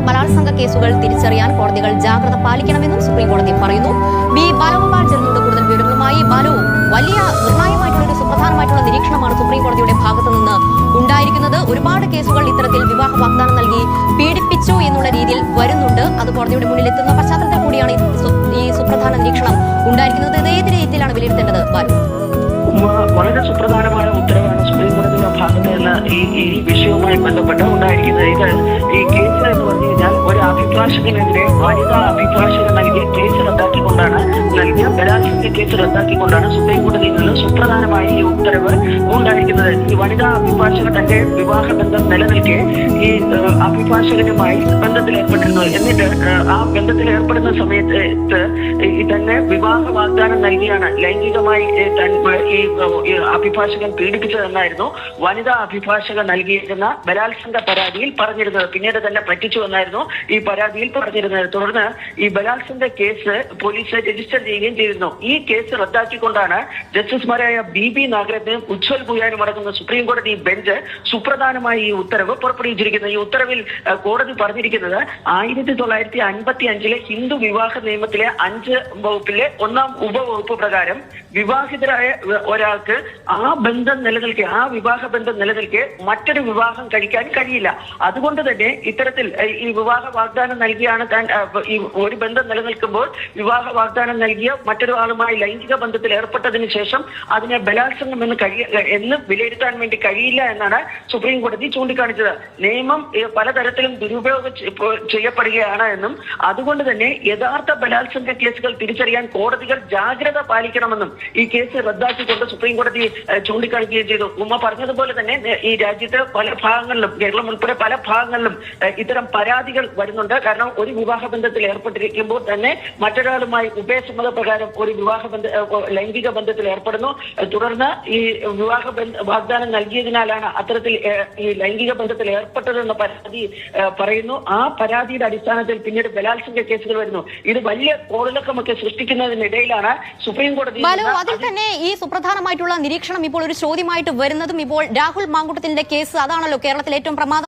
ബലാത്സംഗ കേസുകൾ തിരിച്ചറിയാൻ കോടതികൾ ജാഗ്രത പാലിക്കണമെന്നും സുപ്രീംകോടതി പറയുന്നു. ബി ബാലഗോപാൽ ചേർന്നുകൊണ്ട് കൂടുതൽ വിവരങ്ങളുമായി. ബാലു, വലിയ നിർണായകമായിട്ടുള്ള ഒരു സുപ്രധാനമായിട്ടുള്ള നിരീക്ഷണമാണ് സുപ്രീംകോടതിയുടെ ഭാഗത്തു നിന്ന് ഉണ്ടായിരിക്കുന്നത്. ഒരുപാട് കേസുകൾ ഇത്തരത്തിൽ വിവാഹ വാഗ്ദാനം നൽകി പീഡിപ്പിച്ചു എന്നുള്ള രീതിയിൽ വരുന്നുണ്ട്. അത് കോടതിയുടെ മുന്നിൽ എത്തുന്ന പശ്ചാത്തലത്തിൽ കൂടിയാണ് ഈ സുപ്രധാന നിരീക്ഷണം ഉണ്ടായിരിക്കുന്നത്. ഇത് ഏത് രീതിയിലാണ് വിലയിരുത്തേണ്ടത് ബാലു? വളരെ സുപ്രധാനമായ ഉത്തരവാണ് സുപ്രീംകോടതിയുടെ ഭാഗത്ത് നിന്ന് ഈ വിഷയവുമായി ബന്ധപ്പെട്ട് ഉണ്ടായിരിക്കുന്നത്. ഇത് ഈ കേസ് എന്ന് പറഞ്ഞു കഴിഞ്ഞാൽ ഒരു അഭിഭാഷകനെതിരെ വനിതാ അഭിഭാഷകൻ നൽകിയ കേസ് റദ്ദാക്കിക്കൊണ്ടാണ് നൽകിയ ബലാത്സംഗ കേസ് റദ്ദാക്കിക്കൊണ്ടാണ് സുപ്രീംകോടതിയിൽ നിന്ന് സുപ്രധാനമായ ഈ ഉത്തരവ് ഉണ്ടായിരിക്കുന്നത്. ഈ വനിതാ അഭിഭാഷകൻ തന്റെ വിവാഹ ബന്ധം നിലനിൽക്കെ ഈ അഭിഭാഷകനുമായി ബന്ധത്തിൽ ഏർപ്പെട്ടിരുന്നു. എന്നിട്ട് ആ ബന്ധത്തിൽ ഏർപ്പെടുന്ന സമയത്ത് ഈ തന്നെ വിവാഹ വാഗ്ദാനം നൽകിയാണ് ലൈംഗികമായി ഈ അഭിഭാഷകൻ പീഡിപ്പിച്ചതെന്നായിരുന്നു വനിതാ അഭിഭാഷകൻ നൽകിയിരുന്ന ബലാത്സംഗ പരാതിയിൽ പറഞ്ഞിരുന്നത്. പിന്നീട് തന്നെ പറ്റിച്ചു എന്നായിരുന്നു ഈ പരാതിയിൽ പറഞ്ഞിരുന്നത്. തുടർന്ന് ഈ ബലാത്സംഗ കേസ് പോലീസ് രജിസ്റ്റർ ചെയ്യുകയും ചെയ്തിരുന്നു. ഈ കേസ് റദ്ദാക്കിക്കൊണ്ടാണ് ജസ്റ്റിസുമാരായ BB നാഗരത്നയും ഉജ്വൽ ഭുയാനും അടങ്ങുന്ന സുപ്രീം കോടതി ബെഞ്ച് സുപ്രധാനമായ ഈ ഉത്തരവ് പുറപ്പെടുവിച്ചിരിക്കുന്നത്. ഈ ഉത്തരവിൽ കോടതി പറഞ്ഞിരിക്കുന്നത് 1955 ഹിന്ദു വിവാഹ നിയമത്തിലെ 5 വകുപ്പിലെ 1-ാം ഉപവകുപ്പ് പ്രകാരം വിവാഹിതരായ ഒരാൾക്ക് ആ ബന്ധം നിലനിൽക്കെ, ആ വിവാഹ ബന്ധം നിലനിൽക്കെ മറ്റൊരു വിവാഹം കഴിക്കാൻ കഴിയില്ല. അതുകൊണ്ട് തന്നെ ഇത്തരത്തിൽ ഈ വിവാഹ വാഗ്ദാനം നൽകിയാണ് ഈ ഒരു ബന്ധം നിലനിൽക്കുമ്പോൾ വിവാഹ വാഗ്ദാനം നൽകിയ മറ്റൊരു ആളുമായി ലൈംഗിക ബന്ധത്തിൽ ഏർപ്പെട്ടതിന് ശേഷം അതിനെ ബലാത്സംഗം എന്ന് വിലയിരുത്താൻ വേണ്ടി കഴിയില്ല എന്നാണ് സുപ്രീം കോടതി ചൂണ്ടിക്കാണിച്ചത്. നിയമം പലതരത്തിലും ദുരുപയോഗം ചെയ്യപ്പെടുകയാണ് എന്നും അതുകൊണ്ട് തന്നെ യഥാർത്ഥ ബലാത്സംഗ കേസുകൾ തിരിച്ചറിയാൻ കോടതികൾ ജാഗ്രത പാലിക്കണമെന്നും ഈ കേസ് റദ്ദാക്കിക്കൊണ്ട് സുപ്രീം കോടതി ചൂണ്ടിക്കാണിക്കുകയും ചെയ്തു. ഉമ്മ പറഞ്ഞതുപോലെ തന്നെ ഈ രാജ്യത്ത് പല ഭാഗങ്ങളിലും, കേരളം ഉൾപ്പെടെ പല ഭാഗങ്ങളിലും ഇത്തരം പരാതികൾ വരുന്നുണ്ട്. കാരണം ഒരു വിവാഹ ബന്ധത്തിൽ ഏർപ്പെട്ടിരിക്കുമ്പോൾ തന്നെ മറ്റൊരാളുമായി ഉഭയസമ്മത പ്രകാരം ഒരു ലൈംഗിക ബന്ധത്തിൽ ഏർപ്പെടുന്നു. തുടർന്ന് ഈ വിവാഹ വാഗ്ദാനം നൽകിയതിനാലാണ് അത്തരത്തിൽ ഈ ലൈംഗിക ബന്ധത്തിൽ ഏർപ്പെട്ടതെന്ന പരാതി പറയുന്നു. ആ പരാതിയുടെ അടിസ്ഥാനത്തിൽ പിന്നീട് ബലാത്സംഗ കേസുകൾ വരുന്നു. ഇത് വലിയ കോളിളക്കമൊക്കെ സൃഷ്ടിക്കുന്നതിനിടയിലാണ് സുപ്രീം കോടതി. അതിൽ തന്നെ ഈ സുപ്രധാനമായിട്ടുള്ള നിരീക്ഷണം ഇപ്പോൾ ഒരു ചോദ്യമായിട്ട് വരുന്നതും ഇപ്പോൾ രാഹുൽ മാങ്കൂട്ടത്തിന്റെ കേസ് അതാണല്ലോ കേരളത്തിൽ ഏറ്റവും പ്രമാദം